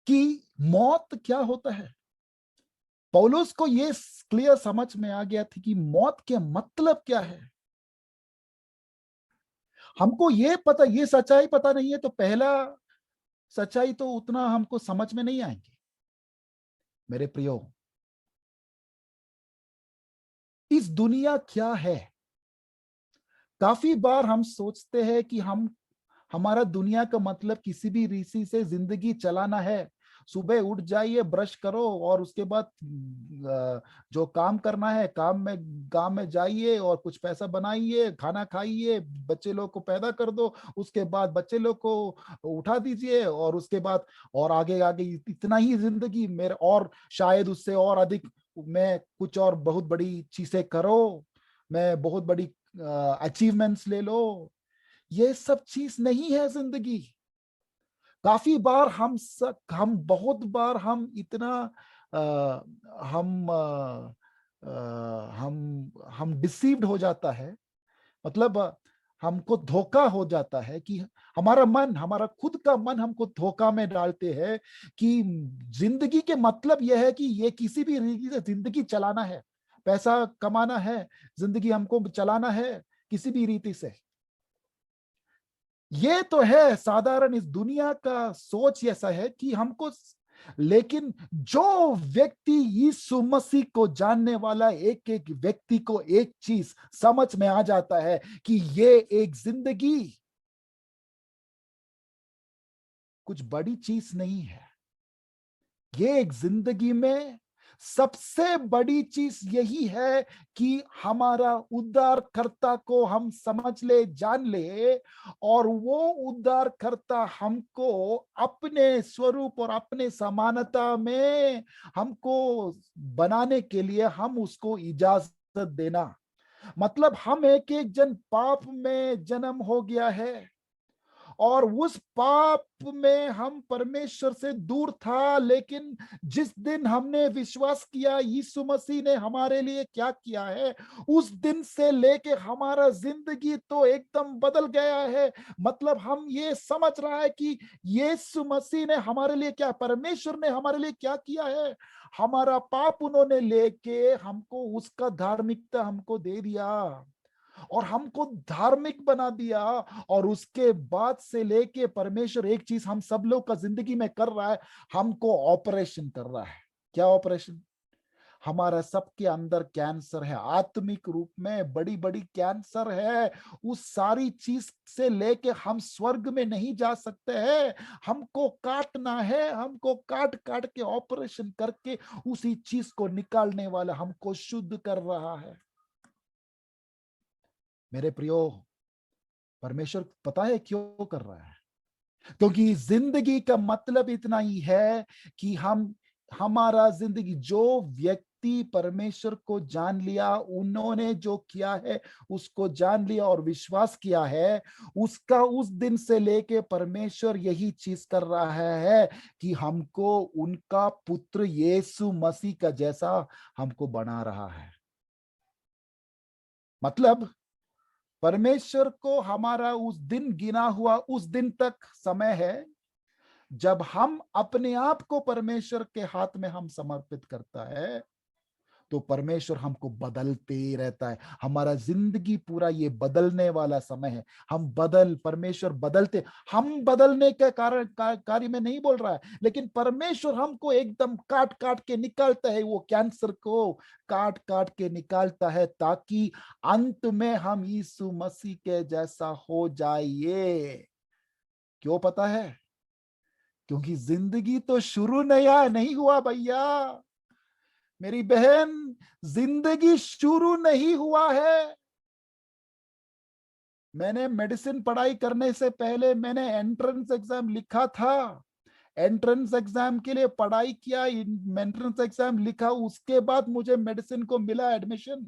कि मौत क्या होता है। पौलुस को ये क्लियर समझ में आ गया था कि मौत के मतलब क्या है। हमको ये सच्चाई पता नहीं है, तो पहला सच्चाई तो उतना हमको समझ में नहीं आएंगे। मेरे प्रियो, इस दुनिया क्या है। काफी बार हम सोचते हैं कि हमारा दुनिया का मतलब किसी भी रीति से जिंदगी चलाना है। सुबह उठ जाइए, ब्रश करो और उसके बाद जो काम करना है काम में जाइए और कुछ पैसा बनाइए, खाना खाइए, बच्चे लोग को पैदा कर दो, उसके बाद बच्चे लोग को उठा दीजिए और उसके बाद और आगे आगे इतना ही जिंदगी मेरे, और शायद उससे और अधिक मैं कुछ और बहुत बड़ी चीजें करो, मैं बहुत बड़ी अचीवमेंट्स ले लो। ये सब चीज नहीं है जिंदगी। काफी बार हम बहुत बार हम इतना हम हम डिसीव्ड हो जाता है। मतलब हमको धोखा हो जाता है कि हमारा खुद का मन हमको धोखा में डालते हैं कि जिंदगी के मतलब यह है कि ये किसी भी रीति से जिंदगी चलाना है, पैसा कमाना है, जिंदगी हमको चलाना है किसी भी रीति से। ये तो है साधारण, इस दुनिया का सोच ऐसा है कि हमको। लेकिन जो व्यक्ति यीशु मसीह को जानने वाला, एक एक व्यक्ति को एक चीज समझ में आ जाता है कि ये एक जिंदगी कुछ बड़ी चीज नहीं है। ये एक जिंदगी में सबसे बड़ी चीज यही है कि हमारा उद्धारकर्ता को हम समझ ले, जान ले, और वो उद्धारकर्ता हमको अपने स्वरूप और अपने समानता में हमको बनाने के लिए हम उसको इजाजत देना। मतलब हम एक एक जन पाप में जन्म हो गया है और उस पाप में हम परमेश्वर से दूर था, लेकिन जिस दिन हमने विश्वास किया यीशु मसीह ने हमारे लिए क्या किया है, उस दिन से लेके हमारा जिंदगी तो एकदम बदल गया है। मतलब हम ये समझ रहा है कि यीशु मसीह ने हमारे लिए क्या, परमेश्वर ने हमारे लिए क्या किया है। हमारा पाप उन्होंने लेके हमको उसका धार्मिकता हमको दे दिया और हमको धार्मिक बना दिया। और उसके बाद से लेके परमेश्वर एक चीज हम सब लोग का जिंदगी में कर रहा है, हमको ऑपरेशन कर रहा है। क्या ऑपरेशन? हमारा सबके अंदर कैंसर है, आत्मिक रूप में बड़ी बड़ी कैंसर है। उस सारी चीज से लेके हम स्वर्ग में नहीं जा सकते हैं। हमको काटना है, हमको काट काट के ऑपरेशन करके उसी चीज को निकालने वाला हमको शुद्ध कर रहा है। मेरे प्रियो, परमेश्वर पता है क्यों कर रहा है? क्योंकि जिंदगी का मतलब इतना ही है कि हमारा जिंदगी, जो व्यक्ति परमेश्वर को जान लिया, उन्होंने जो किया है उसको जान लिया और विश्वास किया है, उसका उस दिन से लेके परमेश्वर यही चीज कर रहा है कि हमको उनका पुत्र यीशु मसीह का जैसा हमको बना रहा है। मतलब परमेश्वर को हमारा उस दिन गिना हुआ उस दिन तक समय है जब हम अपने आप को परमेश्वर के हाथ में हम समर्पित करता है, तो परमेश्वर हमको बदलते ही रहता है। हमारा जिंदगी पूरा ये बदलने वाला समय है। परमेश्वर बदलते, हम बदलने के कारण कार्य में नहीं बोल रहा है, लेकिन परमेश्वर हमको एकदम काट काट के निकालता है, वो कैंसर को काट काट के निकालता है, ताकि अंत में हम यीशु मसीह के जैसा हो जाइए। क्यों पता है? क्योंकि जिंदगी तो शुरू नया नहीं हुआ भैया, मेरी बहन, जिंदगी शुरू नहीं हुआ है। मैंने मेडिसिन पढ़ाई करने से पहले मैंने एंट्रेंस एग्जाम लिखा था, एंट्रेंस एग्जाम के लिए पढ़ाई किया, एंट्रेंस एग्जाम लिखा, उसके बाद मुझे मेडिसिन को मिला एडमिशन।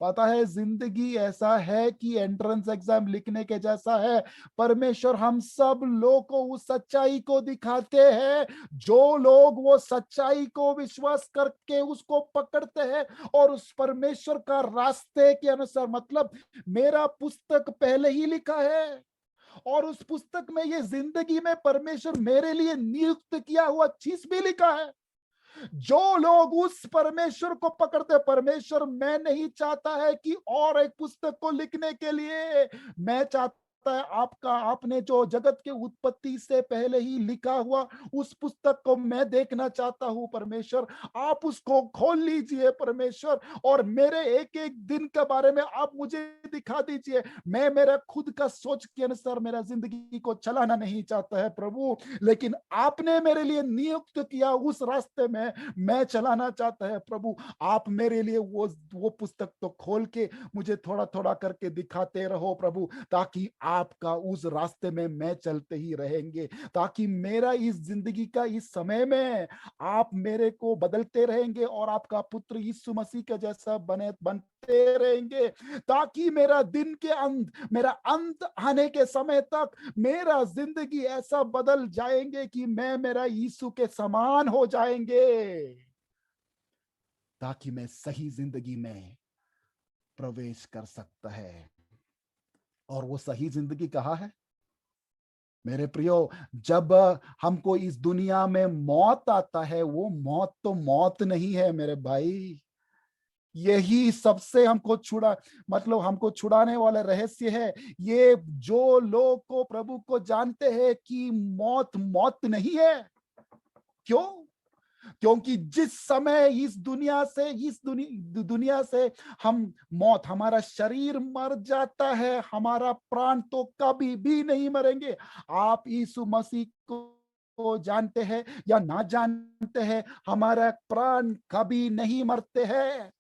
पता है जिंदगी ऐसा है कि एंट्रेंस एग्जाम लिखने के जैसा है। परमेश्वर हम सब लोग को उस सच्चाई को दिखाते हैं, जो लोग वो सच्चाई को विश्वास करके उसको पकड़ते हैं और उस परमेश्वर का रास्ते के अनुसार, मतलब मेरा पुस्तक पहले ही लिखा है और उस पुस्तक में ये जिंदगी में परमेश्वर मेरे लिए नियुक्त किया हुआ चीज भी लिखा है। जो लोग उस परमेश्वर को पकड़ते, परमेश्वर मैं नहीं चाहता है कि और एक पुस्तक को लिखने के लिए, मैं चाहता है आपका, आपने जो जगत के उत्पत्ति से पहले ही लिखा हुआ उस पुस्तक को मैं देखना चाहता हूं परमेश्वर। आप उसको खोल लीजिए परमेश्वर, और मेरे एक एक दिन के बारे में आप मुझे दिखा दीजिए। मैं मेरा खुद का सोच के अनुसार मेरा जिंदगी को चलाना नहीं चाहता है प्रभु, लेकिन आपने मेरे लिए नियुक्त किया उस रास्ते में मैं चलाना चाहता है प्रभु। आप मेरे लिए वो पुस्तक तो खोल के मुझे थोड़ा थोड़ा करके दिखाते रहो प्रभु, ताकि आपका उस रास्ते में मैं चलते ही रहेंगे, ताकि मेरा इस जिंदगी का इस समय में आप मेरे को बदलते रहेंगे और आपका पुत्र यीशु मसीह के जैसा बनते रहेंगे, ताकि मेरा दिन के अंत, मेरा अंत आने के समय तक मेरा जिंदगी ऐसा बदल जाएंगे कि मैं मेरा यीशु के समान हो जाएंगे, ताकि मैं सही जिंदगी में प्रवेश कर सकता है। और वो सही जिंदगी कहाँ है मेरे प्रियो? जब हमको इस दुनिया में मौत आता है, वो मौत तो मौत नहीं है मेरे भाई। यही सबसे हमको हमको छुड़ाने वाला रहस्य है। ये जो लोग को प्रभु को जानते हैं कि मौत मौत नहीं है। क्यों? क्योंकि जिस समय इस दुनिया से हम मौत, हमारा शरीर मर जाता है, हमारा प्राण तो कभी भी नहीं मरेंगे। आप यीशु मसीह को जानते हैं या ना जानते हैं, हमारा प्राण कभी नहीं मरते हैं।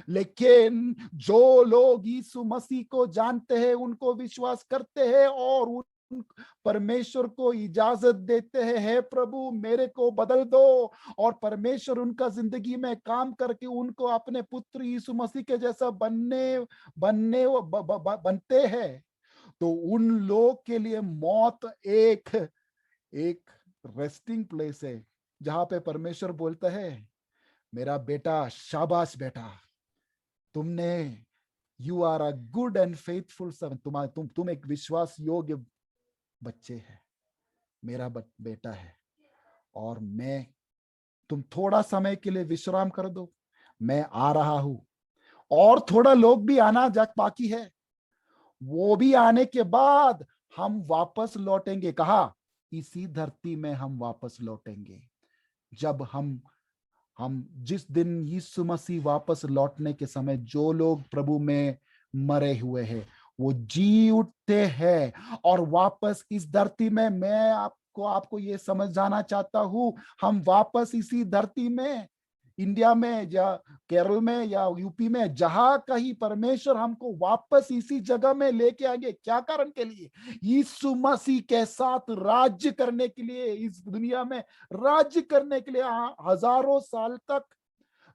लेकिन जो लोग यीशु मसीह को जानते हैं, उनको विश्वास करते हैं और परमेश्वर को इजाजत देते हैं, हे प्रभु मेरे को बदल दो, और परमेश्वर उनका जिंदगी में काम करके उनको अपने पुत्र यीशु मसीह के जैसा बनते हैं, तो उन लोग के लिए मौत एक एक रेस्टिंग प्लेस है, जहां पे परमेश्वर बोलता है, मेरा बेटा, शाबाश बेटा, तुमने, you are a good and faithful servant, तुम एक विश्वास योग्य बच्चे हैं, मेरा बेटा है, और तुम थोड़ा समय के लिए विश्राम कर दो, मैं आ रहा हूं। और थोड़ा लोग भी आना बाकी है, वो भी आने के बाद हम वापस लौटेंगे। कहा? इसी धरती में हम वापस लौटेंगे। जब हम जिस दिन यीशु मसीह वापस लौटने के समय, जो लोग प्रभु में मरे हुए हैं वो जी उठते हैं और वापस इस धरती में, मैं आपको ये समझ जाना चाहता हूं, हम वापस इसी धरती में, इंडिया में या केरल में या यूपी में, जहां कहीं परमेश्वर हमको वापस इसी जगह में लेके आएंगे। क्या कारण के लिए? यीशु मसीह के साथ राज्य करने के लिए, इस दुनिया में राज्य करने के लिए, हजारों साल तक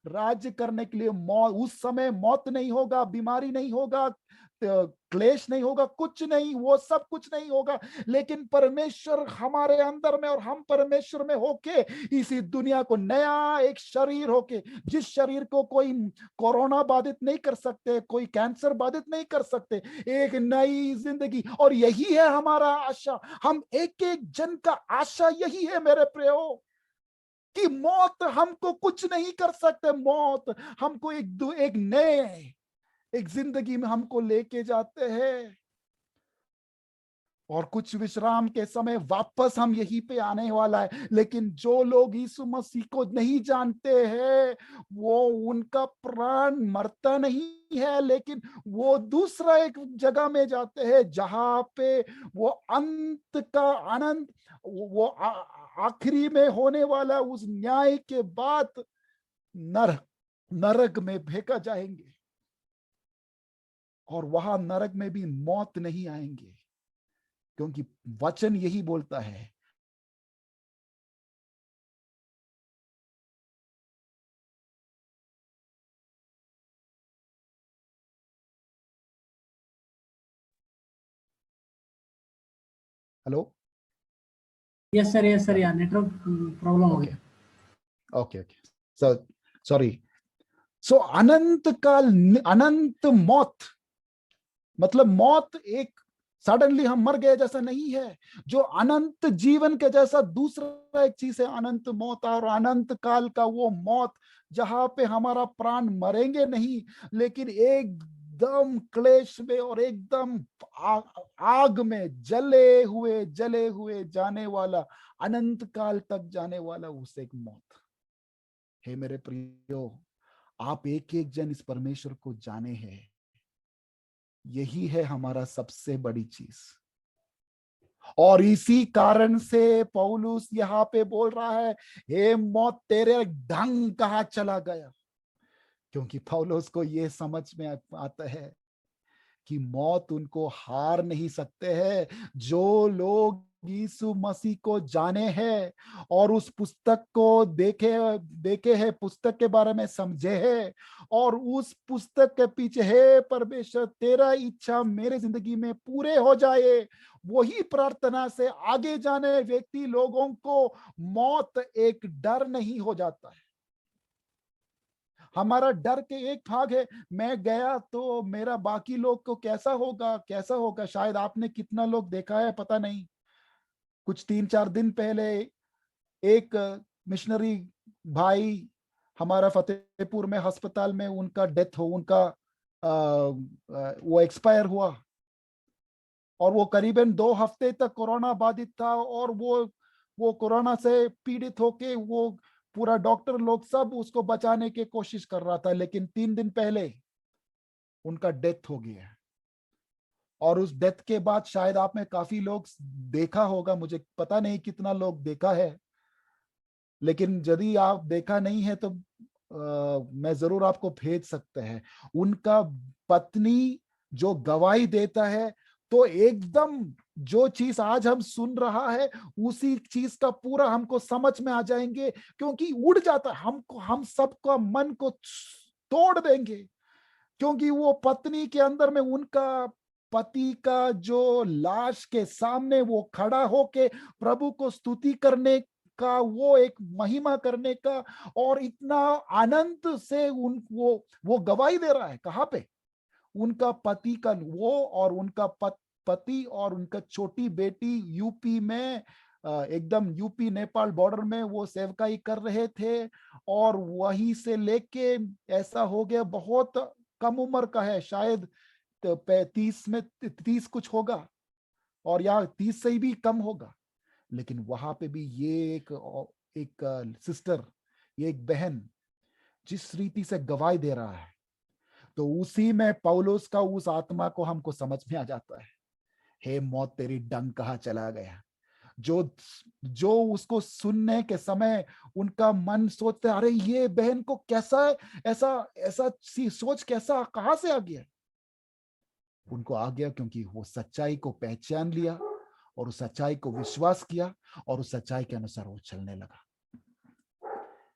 राज्य करने के लिए। उस समय मौत नहीं होगा, बीमारी नहीं होगा, क्लेश नहीं होगा, कुछ नहीं, वो सब कुछ नहीं होगा। लेकिन परमेश्वर हमारे अंदर में और हम परमेश्वर में होके इसी दुनिया को नया एक शरीर होके, जिस शरीर को कोई कोरोना बाधित नहीं कर सकते, कोई कैंसर बाधित नहीं कर सकते, एक नई जिंदगी। और यही है हमारा आशा, हम एक एक जन का आशा यही है मेरे प्रियो, कि मौत हमको कुछ नहीं कर सकते। मौत हमको एक नए एक जिंदगी में हमको लेके जाते हैं, और कुछ विश्राम के समय वापस हम यहीं पे आने वाला है। लेकिन जो लोग यीशु मसीह को नहीं जानते हैं, वो, उनका प्राण मरता नहीं है, लेकिन वो दूसरा एक जगह में जाते हैं, जहां पे वो अंत का आनंद, वो आखिरी में होने वाला उस न्याय के बाद नरक में फेंका जाएंगे, और वहां नरक में भी मौत नहीं आएंगे, क्योंकि वचन यही बोलता है। हेलो? यस सर, या नेटवर्क प्रॉब्लम हो गया। Okay sorry. सो अनंत काल, अनंत मौत, मतलब मौत एक सडनली हम मर गए जैसा नहीं है। जो अनंत जीवन के जैसा दूसरा एक चीज है अनंत मौत, और अनंत काल का वो मौत जहां पे हमारा प्राण मरेंगे नहीं, लेकिन एकदम क्लेश में और एकदम आग में जले हुए जाने वाला, अनंत काल तक जाने वाला उस एक मौत। हे मेरे प्रियो, आप एक एक जन इस परमेश्वर को जाने हैं, यही है हमारा सबसे बड़ी चीज। और इसी कारण से पौलुस यहाँ पे बोल रहा है, हे मौत तेरे ढंग कहाँ चला गया। क्योंकि पौलुस को ये समझ में आता है कि मौत उनको हार नहीं सकते हैं। जो लोग यीशु मसीह को जाने हैं और उस पुस्तक को देखे हैं, पुस्तक के बारे में समझे हैं, और उस पुस्तक के पीछे, हे परमेश्वर तेरा इच्छा मेरे जिंदगी में पूरे हो जाए, वही प्रार्थना से आगे जाने व्यक्ति लोगों को मौत एक डर नहीं हो जाता है। हमारा डर के एक भाग है, मैं गया तो मेरा बाकी लोग को कैसा होगा। शायद आपने कितना लोग देखा है पता नहीं, कुछ 3-4 दिन पहले एक मिशनरी भाई हमारा फतेहपुर में अस्पताल में उनका डेथ हो, उनका वो एक्सपायर हुआ, और वो करीबन 2 हफ्ते तक कोरोना बाधित था, और वो कोरोना से पीड़ित होके वो पूरा डॉक्टर लोग सब उसको बचाने की कोशिश कर रहा था, लेकिन 3 दिन पहले उनका डेथ हो गया। और उस डेथ के बाद शायद आप में काफी लोग देखा होगा, मुझे पता नहीं कितना लोग देखा है, लेकिन यदि आप देखा नहीं है तो मैं जरूर आपको भेज सकते हैं। उनका पत्नी जो गवाही देता है, तो एकदम जो चीज आज हम सुन रहा है उसी चीज का पूरा हमको समझ में आ जाएंगे, क्योंकि उड़ जाता है हमको, हम सबका मन को तोड़ देंगे। क्योंकि वो पत्नी के अंदर में उनका पति का जो लाश के सामने वो खड़ा होके प्रभु को स्तुति करने का, वो एक महिमा करने का, और इतना आनंद से वो गवाही दे रहा है। कहाँ पे? उनका पति का, वो और उनका पति और उनका छोटी बेटी यूपी में, एकदम यूपी नेपाल बॉर्डर में वो सेवकाई कर रहे थे, और वहीं से लेके ऐसा हो गया, बहुत कम उम्र का है, शायद 30 कुछ होगा, और या 30 से भी कम होगा। लेकिन वहां पे भी ये एक सिस्टर, ये एक बहन जिस रीति से गवाही दे रहा है, तो उसी में पौलुस का उस आत्मा को हमको समझ में आ जाता है, हे मौत तेरी डंक कहाँ चला गया। जो जो उसको सुनने के समय उनका मन सोचते, अरे ये बहन को कैसा ऐसा ऐसा सी सोच कैसा कहां से आ गया। उनको आ गया क्योंकि वो सच्चाई को पहचान लिया, और उस सच्चाई को विश्वास किया, और उस सच्चाई के अनुसार वो चलने लगा।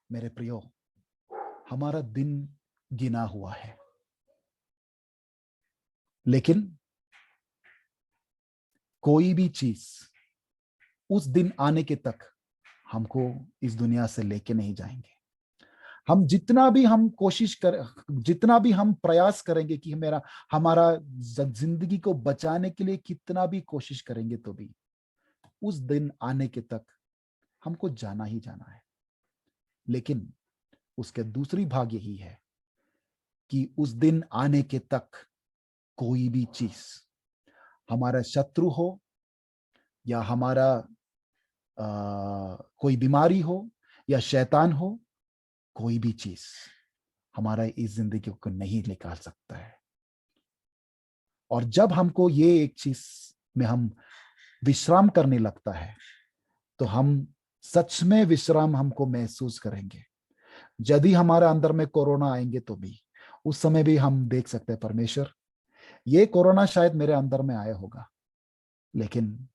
मेरे प्रियो, हमारा दिन गिना हुआ है, लेकिन कोई भी चीज उस दिन आने के तक हमको इस दुनिया से लेके नहीं जाएंगे। हम जितना भी हम कोशिश कर, जितना भी हम प्रयास करेंगे कि हमारा जिंदगी को बचाने के लिए कितना भी कोशिश करेंगे, तो भी उस दिन आने के तक हमको जाना ही जाना है। लेकिन उसके दूसरी भाग यही है कि उस दिन आने के तक कोई भी चीज, हमारा शत्रु हो या हमारा कोई बीमारी हो या शैतान हो, कोई भी चीज हमारा इस जिंदगी को नहीं निकाल सकता है। और जब हमको ये एक चीज में हम विश्राम करने लगता है, तो हम सच में विश्राम हमको महसूस करेंगे। यदि हमारे अंदर में कोरोना आएंगे तो भी उस समय भी हम देख सकते हैं, परमेश्वर ये कोरोना शायद मेरे अंदर में आया होगा, लेकिन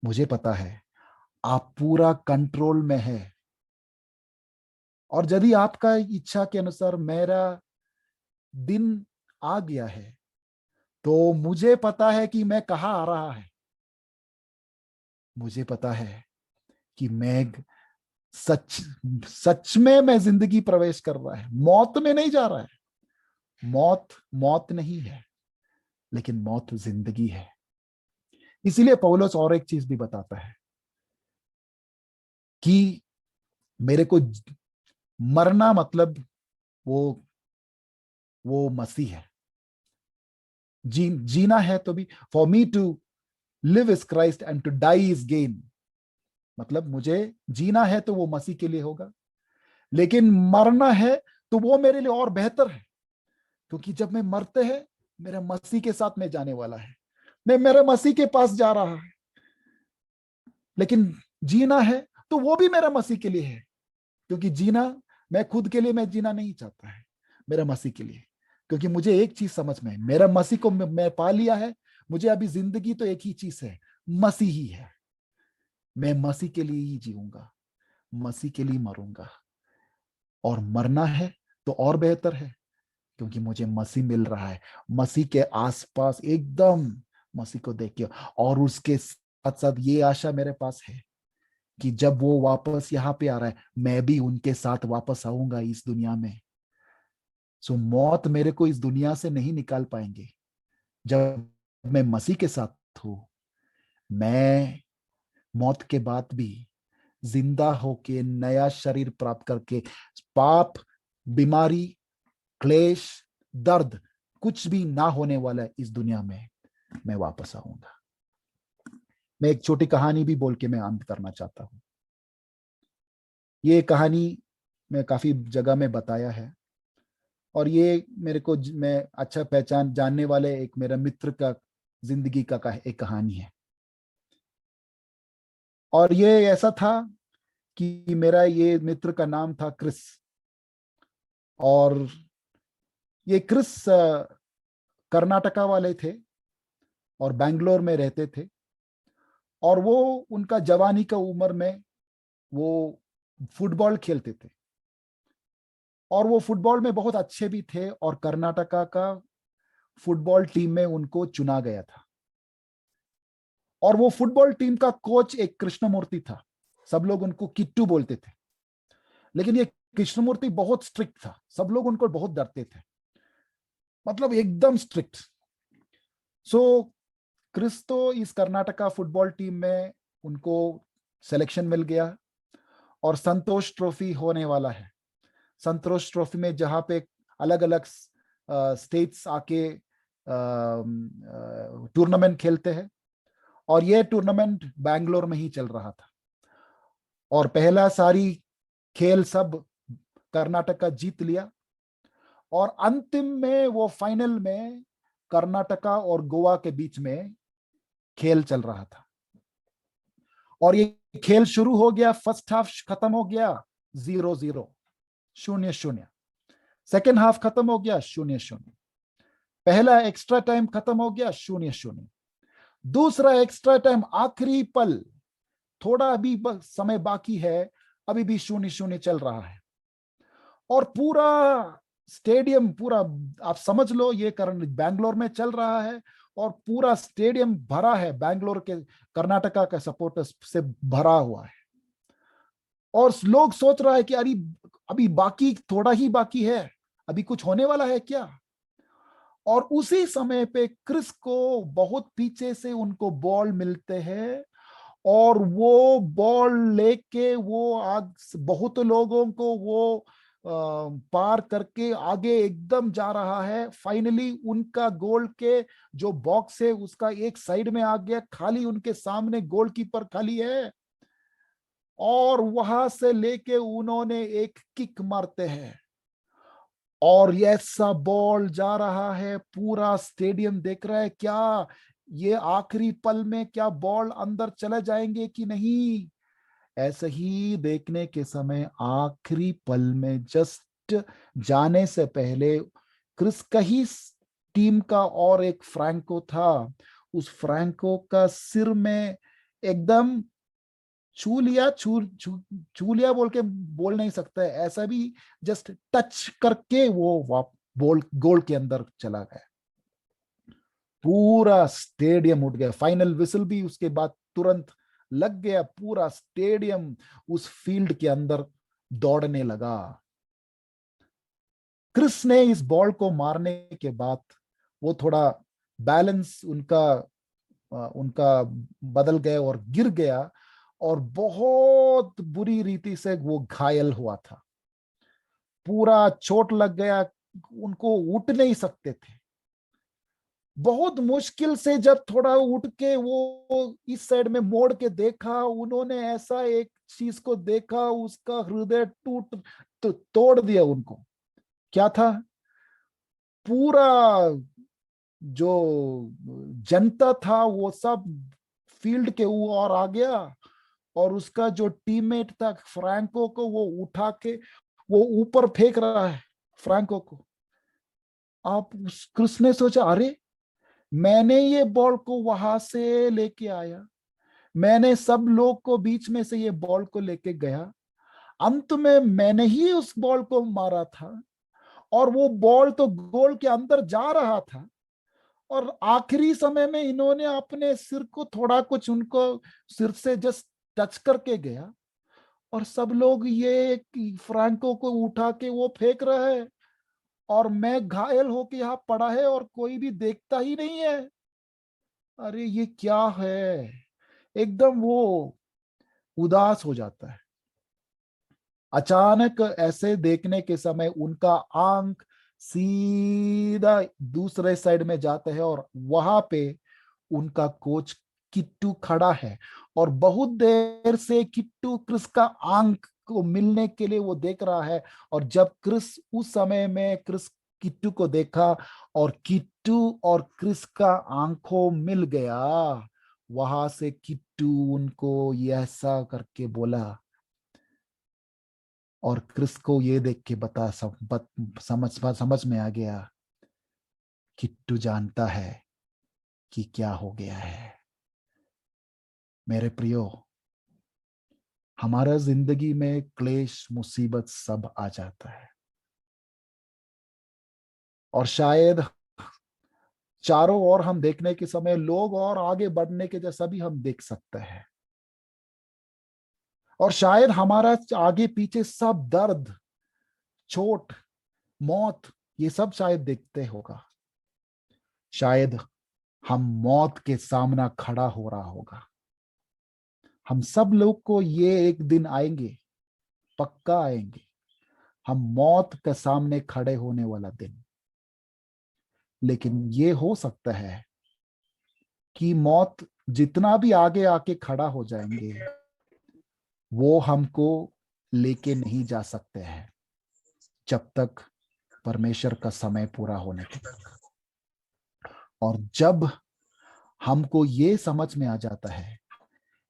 मुझे पता है आप पूरा कंट्रोल में है, और यदि आपका इच्छा के अनुसार मेरा दिन आ गया है, तो मुझे पता है कि मैं कहाँ आ रहा है। मुझे पता है कि मैं सच सच में मैं जिंदगी प्रवेश कर रहा है, मौत में नहीं जा रहा है। मौत नहीं है, लेकिन मौत जिंदगी है। इसीलिए पौलुस और एक चीज भी बताता है कि मेरे को मरना मतलब वो मसीह है, जीना है तो भी। For me to live is Christ and to die is gain. मतलब मुझे जीना है तो वो मसीह के लिए होगा, लेकिन मरना है तो वो मेरे लिए और बेहतर है, क्योंकि जब मैं मरते हैं मेरे मसीह के साथ में जाने वाला है, मैं मेरे मसीह के पास जा रहा है। लेकिन जीना है तो वो भी मेरा मसीह के लिए है, क्योंकि जीना मैं खुद के लिए मैं जीना नहीं चाहता है, मेरा मसीह के लिए। क्योंकि मुझे एक चीज समझ में है, मेरा मसीह को मैं पा लिया है। मुझे अभी जिंदगी तो एक ही चीज है, मसीह ही है। मैं मसीह के लिए ही जीऊंगा, मसीह के लिए मरूंगा। और मरना है तो और बेहतर है, क्योंकि मुझे मसीह मिल रहा है, मसीह के आसपास एकदम मसीह को देख के। और उसके साथ साथ ये आशा मेरे पास है कि जब वो वापस यहाँ पे आ रहा है, मैं भी उनके साथ वापस आऊंगा इस दुनिया में। सो मौत मेरे को इस दुनिया से नहीं निकाल पाएंगे। जब मैं मसीह के साथ हूं, मैं मौत के बाद भी जिंदा होके नया शरीर प्राप्त करके, पाप, बीमारी, क्लेश, दर्द कुछ भी ना होने वाला है इस दुनिया में, मैं वापस आऊंगा। मैं एक छोटी कहानी भी बोल के मैं अंत करना चाहता हूं। ये कहानी मैं काफी जगह में बताया है, और ये मेरे को मैं अच्छा पहचान जानने वाले एक मेरा मित्र का जिंदगी का एक कहानी है। और ये ऐसा था कि मेरा ये मित्र का नाम था क्रिस। और ये क्रिस कर्नाटका वाले थे और बैंगलोर में रहते थे। और वो उनका जवानी का उम्र में वो फुटबॉल खेलते थे, और वो फुटबॉल में बहुत अच्छे भी थे, और कर्नाटका का फुटबॉल टीम में उनको चुना गया था। और वो फुटबॉल टीम का कोच एक कृष्णमूर्ति था, सब लोग उनको किट्टू बोलते थे। लेकिन ये कृष्णमूर्ति बहुत स्ट्रिक्ट था, सब लोग उनको बहुत डरते थे, मतलब एकदम स्ट्रिक्ट। सो क्रिस तो इस कर्नाटका फुटबॉल टीम में उनको सिलेक्शन मिल गया, और संतोष ट्रॉफी होने वाला है। संतोष ट्रॉफी में जहां पे अलग अलग स्टेट्स आके टूर्नामेंट खेलते हैं, और ये टूर्नामेंट बैंगलोर में ही चल रहा था। और पहला सारी खेल सब कर्नाटका जीत लिया, और अंतिम में वो फाइनल में कर्नाटका और गोवा के बीच में खेल चल रहा था। और ये खेल शुरू हो गया, फर्स्ट हाफ खत्म हो गया 0-0, 0-0। सेकेंड हाफ खत्म हो गया 0-0। पहला एक्स्ट्रा टाइम खत्म हो गया 0-0। दूसरा एक्स्ट्रा टाइम आखिरी पल, थोड़ा अभी समय बाकी है, अभी भी 0-0 चल रहा है। और पूरा स्टेडियम, पूरा आप समझ लो ये बैंगलोर में चल रहा है, और पूरा स्टेडियम भरा है, बैंगलोर के कर्नाटका के सपोर्टर्स से भरा हुआ है। और लोग सोच रहा है कि अरे अभी बाकी थोड़ा ही बाकी है, अभी कुछ होने वाला है क्या। और उसी समय पे क्रिस को बहुत पीछे से उनको बॉल मिलते हैं, और वो बॉल लेके वो बहुत लोगों को वो पार करके आगे एकदम जा रहा है। फाइनली उनका गोल के जो बॉक्स है उसका एक साइड में आ गया खाली, उनके सामने गोलकीपर खाली है, और वहां से लेके उन्होंने एक किक मारते हैं, और ऐसा बॉल जा रहा है, पूरा स्टेडियम देख रहा है क्या ये आखिरी पल में क्या बॉल अंदर चले जाएंगे कि नहीं। ऐसे ही देखने के समय आखिरी पल में जस्ट जाने से पहले क्रिस का ही टीम का और एक फ्रैंको था, उस फ्रैंको का सिर में एकदम छू लिया, छू लिया बोल के बोल नहीं सकता है, ऐसा भी जस्ट टच करके वो बॉल गोल के अंदर चला गया। पूरा स्टेडियम उठ गया, फाइनल विसल भी उसके बाद तुरंत लग गया, पूरा स्टेडियम उस फील्ड के अंदर दौड़ने लगा। क्रिस ने इस बॉल को मारने के बाद वो थोड़ा बैलेंस उनका उनका बदल गया और गिर गया, और बहुत बुरी रीति से वो घायल हुआ था। पूरा चोट लग गया, उनको उठ नहीं सकते थे। बहुत मुश्किल से जब थोड़ा उठ के वो इस साइड में मोड़ के देखा, उन्होंने ऐसा एक चीज को देखा, उसका हृदय तो तोड़ दिया उनको। क्या था? पूरा जो जनता था वो सब फील्ड के और आ गया, और उसका जो टीममेट था फ्रैंको को वो उठा के वो ऊपर फेंक रहा है फ्रैंको को। आप क्रिस ने सोचा, अरे मैंने ये बॉल को वहां से लेके आया, मैंने सब लोग को बीच में से ये बॉल को लेके गया, अंत में मैंने ही उस बॉल को मारा था, और वो बॉल तो गोल के अंदर जा रहा था, और आखिरी समय में इन्होंने अपने सिर को थोड़ा कुछ उनको सिर से जस्ट टच करके गया, और सब लोग ये फ्रैंको को उठा के वो फेंक रहे हैं, और मैं घायल होके यहाँ पड़ा है और कोई भी देखता ही नहीं है। अरे ये क्या है? एकदम वो उदास हो जाता है। अचानक ऐसे देखने के समय उनका आंख सीधा दूसरे साइड में जाता है, और वहां पे उनका कोच किट्टू खड़ा है, और बहुत देर से किट्टू क्रिस का आंख को मिलने के लिए वो देख रहा है। और जब क्रिस उस समय में क्रिस किट्टू को देखा, और किट्टू और क्रिस का आंखों मिल गया, वहां से किट्टू उनको ऐसा करके बोला, और क्रिस को ये देख के समझ में आ गया, किट्टू जानता है कि क्या हो गया है। मेरे प्रियो, हमारा जिंदगी में क्लेश मुसीबत सब आ जाता है, और शायद चारों ओर हम देखने के समय लोग और आगे बढ़ने के जैसा भी हम देख सकते हैं, और शायद हमारा आगे पीछे सब दर्द, चोट, मौत, ये सब शायद देखते होगा। शायद हम मौत के सामना खड़ा हो रहा होगा। हम सब लोग को ये एक दिन आएंगे, पक्का आएंगे, हम मौत के सामने खड़े होने वाला दिन। लेकिन ये हो सकता है कि मौत जितना भी आगे आके खड़ा हो जाएंगे, वो हमको लेके नहीं जा सकते हैं जब तक परमेश्वर का समय पूरा होने के तक। और जब हमको ये समझ में आ जाता है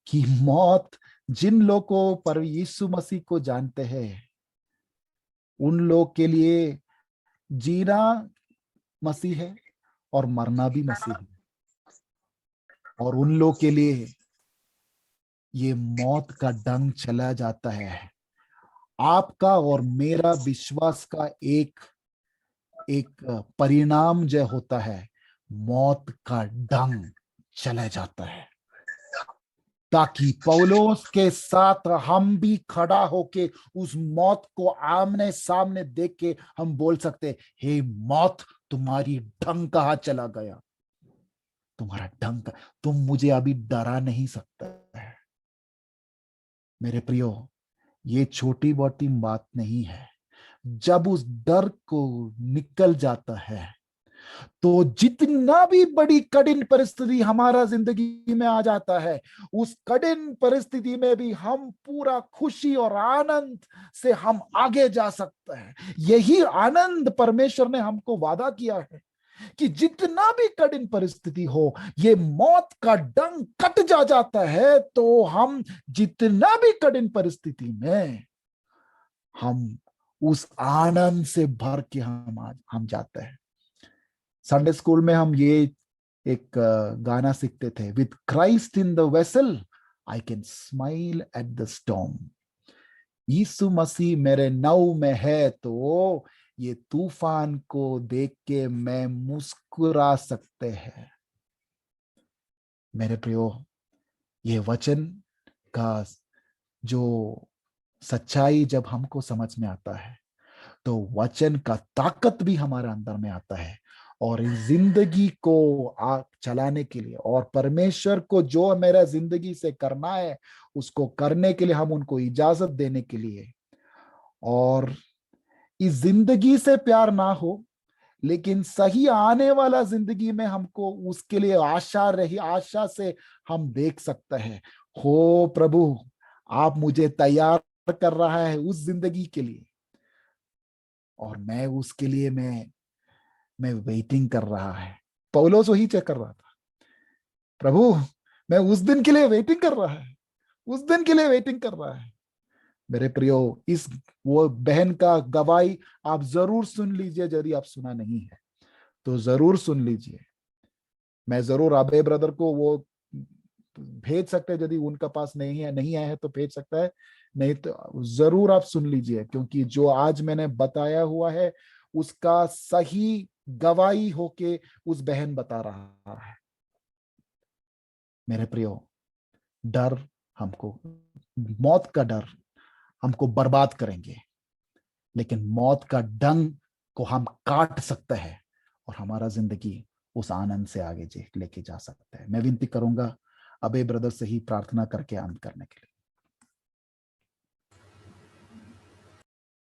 कि मौत जिन लोगों पर यीशु मसीह को जानते हैं, उन लोग के लिए जीना मसीह है और मरना भी मसीह है, और उन लोग के लिए ये मौत का डंक चला जाता है। आपका और मेरा विश्वास का एक एक परिणाम जो होता है, मौत का डंक चला जाता है, ताकि पौलुस के साथ हम भी खड़ा होके उस मौत को आमने सामने देख के हम बोल सकते, हे मौत, तुम्हारी ढंग कहाँ चला गया? तुम्हारा ढंग, तुम मुझे अभी डरा नहीं सकता है। मेरे प्रियो, ये छोटी मोटी बात नहीं है। जब उस डर को निकल जाता है, तो जितना भी बड़ी कठिन परिस्थिति हमारा जिंदगी में आ जाता है, उस कठिन परिस्थिति में भी हम पूरा खुशी और आनंद से हम आगे जा सकते हैं। यही आनंद परमेश्वर ने हमको वादा किया है कि जितना भी कठिन परिस्थिति हो, ये मौत का डंक कट जाता है, तो हम जितना भी कठिन परिस्थिति में हम उस आनंद से भर के हम जाते हैं। संडे स्कूल में हम ये एक गाना सीखते थे, with Christ in the vessel I can smile at the storm. Yeshu Masih मेरे नाव में है तो ये तूफान को देख के मैं मुस्कुरा सकते हैं। मेरे प्रियो, ये वचन का जो सच्चाई जब हमको समझ में आता है, तो वचन का ताकत भी हमारे अंदर में आता है, और इस जिंदगी को चलाने के लिए और परमेश्वर को जो मेरा जिंदगी से करना है उसको करने के लिए हम उनको इजाजत देने के लिए, और इस जिंदगी से प्यार ना हो लेकिन सही आने वाला जिंदगी में हमको उसके लिए आशा रही, आशा से हम देख सकते हैं हो प्रभु आप मुझे तैयार कर रहा है उस जिंदगी के लिए, और मैं उसके लिए मैं वेटिंग कर रहा है। पौलुस वही चेक कर रहा था, प्रभु मैं उस दिन के लिए वेटिंग कर रहा है, उस दिन के लिए वेटिंग कर रहा है। मेरे प्रियो, इस वो बहन का गवाही आप जरूर सुन लीजिए, यदि आप सुना नहीं है तो जरूर सुन लीजिए। मैं जरूर अबे ब्रदर को वो भेज सकते हैं, यदि उनका पास नहीं आया है तो भेज सकता है, नहीं तो जरूर आप सुन लीजिए, क्योंकि जो आज मैंने बताया हुआ है उसका सही गवाही होके उस बहन बता रहा है। मेरे प्रियो, डर हमको, मौत का डर हमको बर्बाद करेंगे, लेकिन मौत का डंग को हम काट सकते हैं और हमारा जिंदगी उस आनंद से आगे लेके जा सकता है। मैं विनती करूंगा अबे ब्रदर से ही प्रार्थना करके अंत करने के लिए।